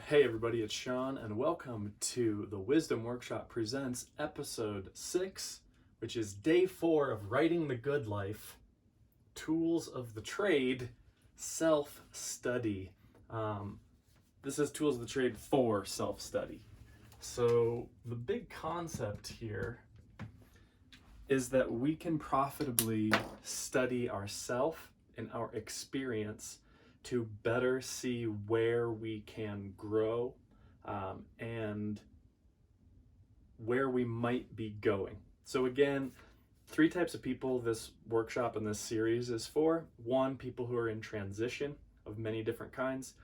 Hey everybody, it's Sean, and welcome to the Wisdom Workshop Presents episode 6, which is day 4 of Writing the Good Life, Tools of the Trade, Self-Study. This is Tools of the Trade for self-study. So the big concept here is that we can profitably study ourselves and our experience to better see where we can grow and where we might be going. So again, 3 types of people this workshop and this series is for. 1, people who are in transition of many different kinds.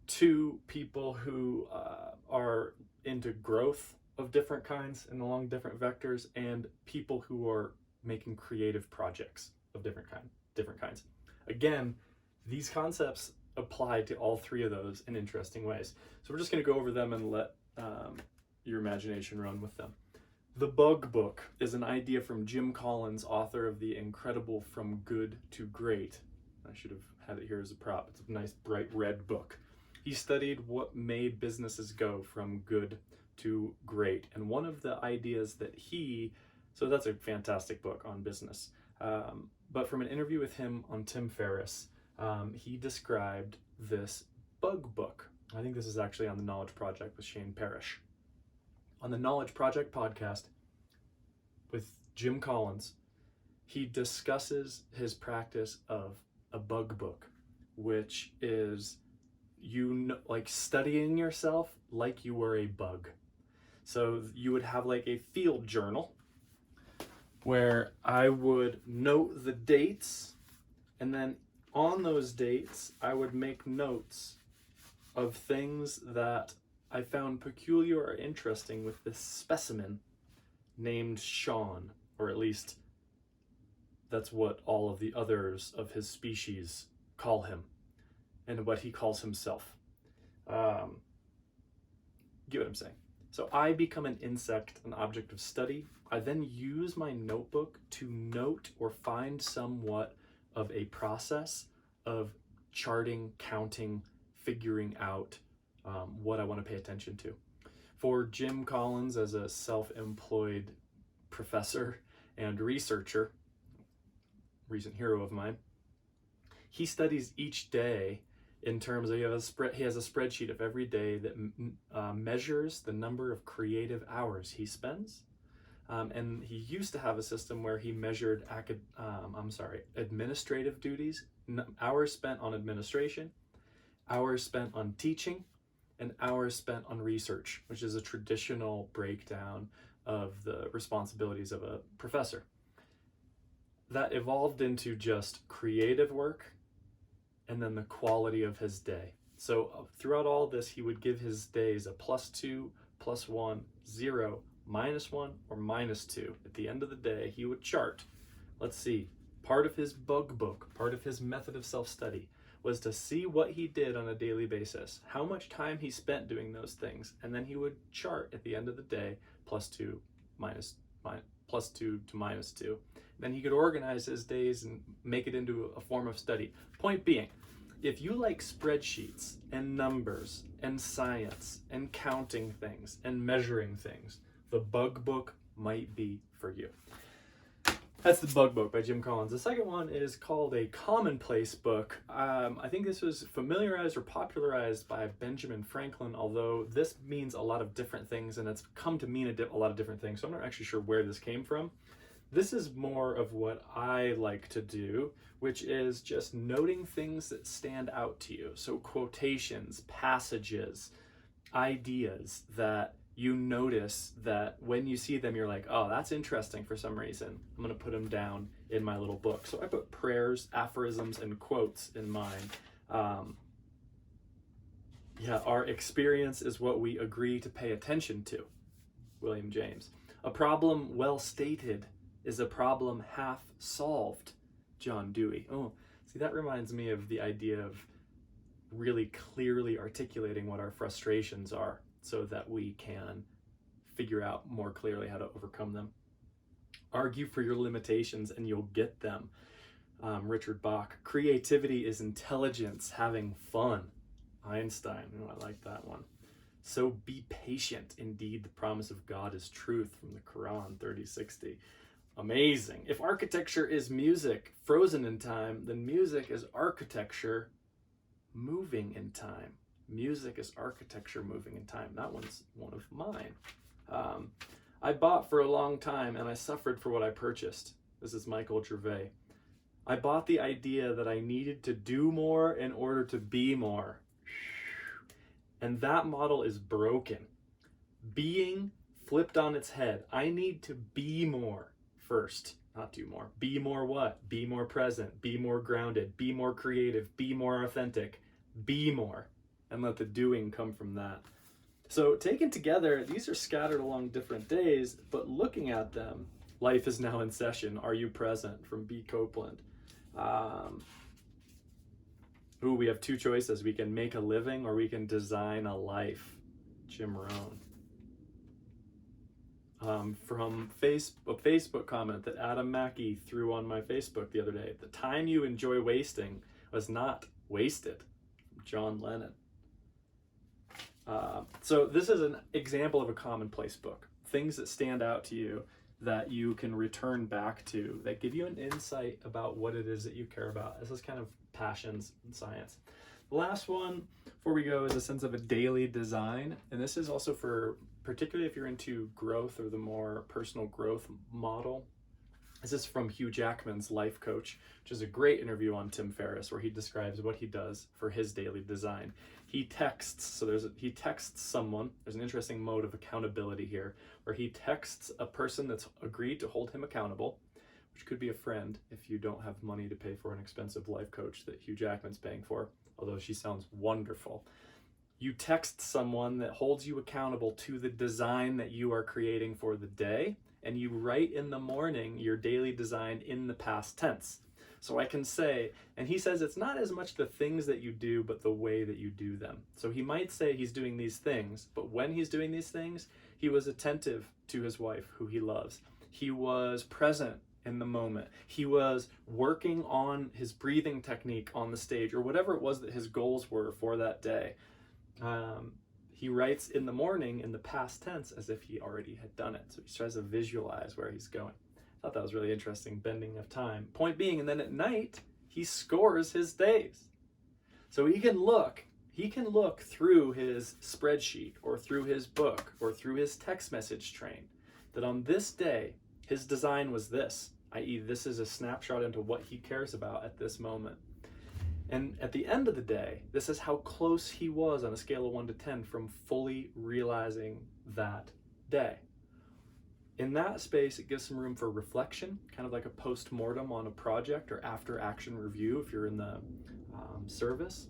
2, people who are into growth of different kinds and along different vectors, and people who are making creative projects of different kinds. Again, these concepts apply to all 3 of those in interesting ways. So we're just going to go over them and let your imagination run with them. The Bug Book is an idea from Jim Collins, author of the incredible From Good to Great. I should have had it here as a prop. It's a nice bright red book. He studied what made businesses go from good to great. And one of the ideas that so that's a fantastic book on business. But from an interview with him on Tim Ferriss, he described this bug book. I think this is actually on the Knowledge Project with Shane Parrish. On the Knowledge Project podcast with Jim Collins, he discusses his practice of a bug book, which is like studying yourself like you were a bug. So you would have like a field journal where I would note the dates, and then on those dates, I would make notes of things that I found peculiar or interesting with this specimen named Sean, or at least that's what all of the others of his species call him, and what he calls himself. Get what I'm saying? So I become an insect, an object of study. I then use my notebook to note or find somewhat of a process of charting, counting, figuring out what I want to pay attention to. For Jim Collins, as a self-employed professor and researcher, recent hero of mine, he studies each day in terms of he has a spreadsheet of every day that measures the number of creative hours he spends. And he used to have a system where he measured administrative duties, hours spent on administration, hours spent on teaching, and hours spent on research, which is a traditional breakdown of the responsibilities of a professor. That evolved into just creative work and then the quality of his day. So throughout all this, he would give his days a +2, +1, 0, -1, or -2. At the end of the day, he would chart. Let's see, part of his bug book, part of his method of self-study was to see what he did on a daily basis, how much time he spent doing those things, and then he would chart at the end of the day, +2 to -2. Then he could organize his days and make it into a form of study. Point being, if you like spreadsheets and numbers and science and counting things and measuring things, the Bug Book might be for you. That's the Bug Book by Jim Collins. The second one is called a commonplace book. I think this was familiarized or popularized by Benjamin Franklin, although this means a lot of different things, and it's come to mean a lot of different things, so I'm not actually sure where this came from. This is more of what I like to do, which is just noting things that stand out to you. So quotations, passages, ideas that you notice that when you see them, you're like, oh, that's interesting for some reason. I'm going to put them down in my little book. So I put prayers, aphorisms, and quotes in mine. Our experience is what we agree to pay attention to. William James. A problem well stated is a problem half solved. John Dewey. Oh, see, that reminds me of the idea of really clearly articulating what our frustrations are so that we can figure out more clearly how to overcome them. Argue for your limitations and you'll get them. Richard Bach. Creativity is intelligence having fun. Einstein. Oh, I like that one. So be patient. Indeed, the promise of God is truth, from the Quran 30:60. Amazing. If architecture is music frozen in time, then music is architecture moving in time. Music is architecture moving in time. That one's one of mine. I bought for a long time and I suffered for what I purchased. This is Michael Gervais. I bought the idea that I needed to do more in order to be more. And that model is broken. Being flipped on its head. I need to be more first, not do more. Be more what? Be more present, be more grounded, be more creative, be more authentic, be more, and let the doing come from that. So taken together, these are scattered along different days, but looking at them, life is now in session. Are you present? From B. Copeland. We have two choices. We can make a living or we can design a life. Jim Rohn. From a Facebook comment that Adam Mackey threw on my Facebook the other day. The time you enjoy wasting was not wasted. John Lennon. So this is an example of a commonplace book. Things that stand out to you that you can return back to, that give you an insight about what it is that you care about. This is kind of passions and science. The last one before we go is a sense of a daily design. And this is also for, particularly if you're into growth or the more personal growth model. This is from Hugh Jackman's Life Coach, which is a great interview on Tim Ferriss, where he describes what he does for his daily design. He texts, he texts someone. There's an interesting mode of accountability here, where he texts a person that's agreed to hold him accountable, which could be a friend if you don't have money to pay for an expensive life coach that Hugh Jackman's paying for, although she sounds wonderful. You text someone that holds you accountable to the design that you are creating for the day, and you write in the morning your daily design in the past tense. So I can say, and he says it's not as much the things that you do, but the way that you do them. So he might say he's doing these things, but when he's doing these things, he was attentive to his wife, who he loves. He was present in the moment. He was working on his breathing technique on the stage, or whatever it was that his goals were for that day. He writes in the morning in the past tense as if he already had done it. So he tries to visualize where he's going. I thought that was really interesting, bending of time. Point being, and then at night, he scores his days. So he can look through his spreadsheet or through his book or through his text message train that on this day, his design was this, i.e. this is a snapshot into what he cares about at this moment. And at the end of the day, this is how close he was on a scale of 1 to 10 from fully realizing that day. In that space, it gives some room for reflection, kind of like a post-mortem on a project or after-action review if you're in the service,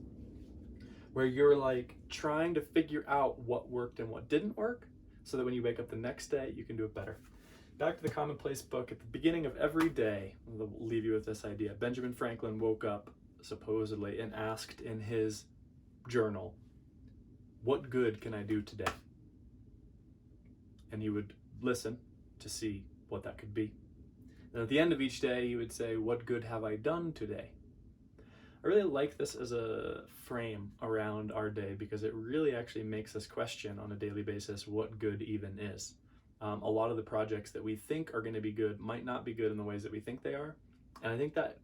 where you're like trying to figure out what worked and what didn't work so that when you wake up the next day, you can do it better. Back to the commonplace book. At the beginning of every day, I'll leave you with this idea. Benjamin Franklin woke up supposedly and asked in his journal, what good can I do today? And he would listen to see what that could be. And at the end of each day, he would say, what good have I done today? I really like this as a frame around our day because it really actually makes us question on a daily basis what good even is. A lot of the projects that we think are going to be good might not be good in the ways that we think they are. And I think that,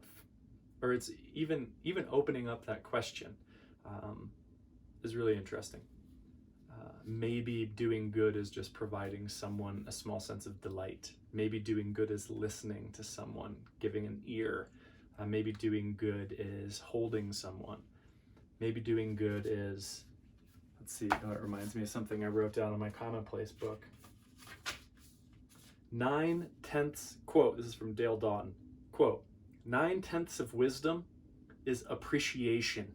or it's even opening up that question is really interesting. Maybe doing good is just providing someone a small sense of delight. Maybe doing good is listening to someone, giving an ear. Maybe doing good is holding someone. Maybe doing good is, let's see, it reminds me of something I wrote down in my commonplace book. 9/10, quote, this is from Dale Dauten, quote, 9/10 of wisdom is appreciation.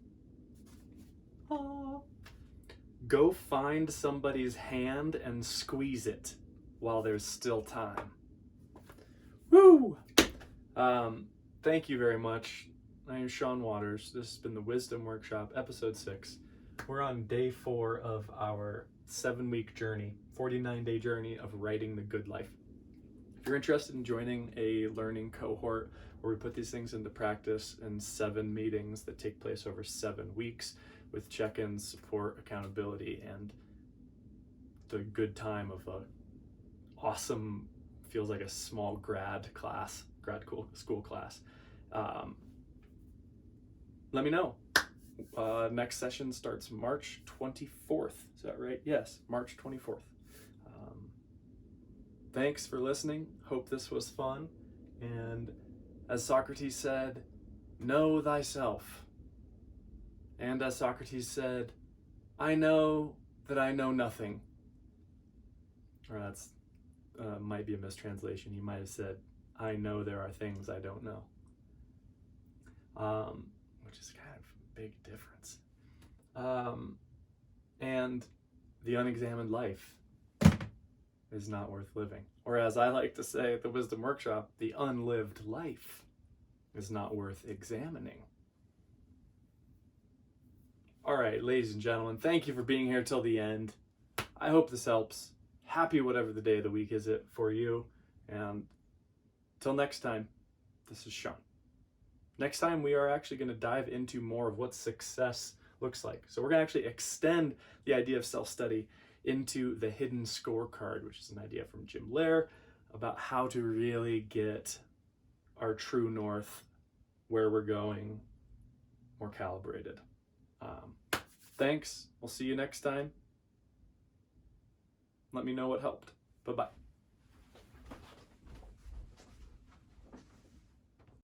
Aww. Go find somebody's hand and squeeze it while there's still time. Woo! Thank you very much. I am Sean Waters. This has been the Wisdom Workshop, episode 6. We're on day 4 of our 7-week journey, 49-day journey of writing the good life. If you're interested in joining a learning cohort where we put these things into practice in 7 meetings that take place over 7 weeks with check-ins, support, accountability, and the good time of a awesome, feels like a small grad school class, let me know. Next session starts March 24th. Is that right? Yes, March 24th. Thanks for listening. Hope this was fun. And as Socrates said, know thyself. And as Socrates said, I know that I know nothing. Or that's might be a mistranslation. He might have said, I know there are things I don't know. Which is kind of a big difference. And the unexamined life is not worth living. Or as I like to say at the Wisdom Workshop, the unlived life is not worth examining. All right, ladies and gentlemen, thank you for being here till the end. I hope this helps. Happy whatever the day of the week is it for you. And till next time, this is Sean. Next time, we are actually going to dive into more of what success looks like. So we're going to actually extend the idea of self-study into the hidden scorecard, which is an idea from Jim Loehr about how to really get our true north, where we're going, more calibrated. Thanks. We'll see you next time. Let me know what helped. Bye-bye.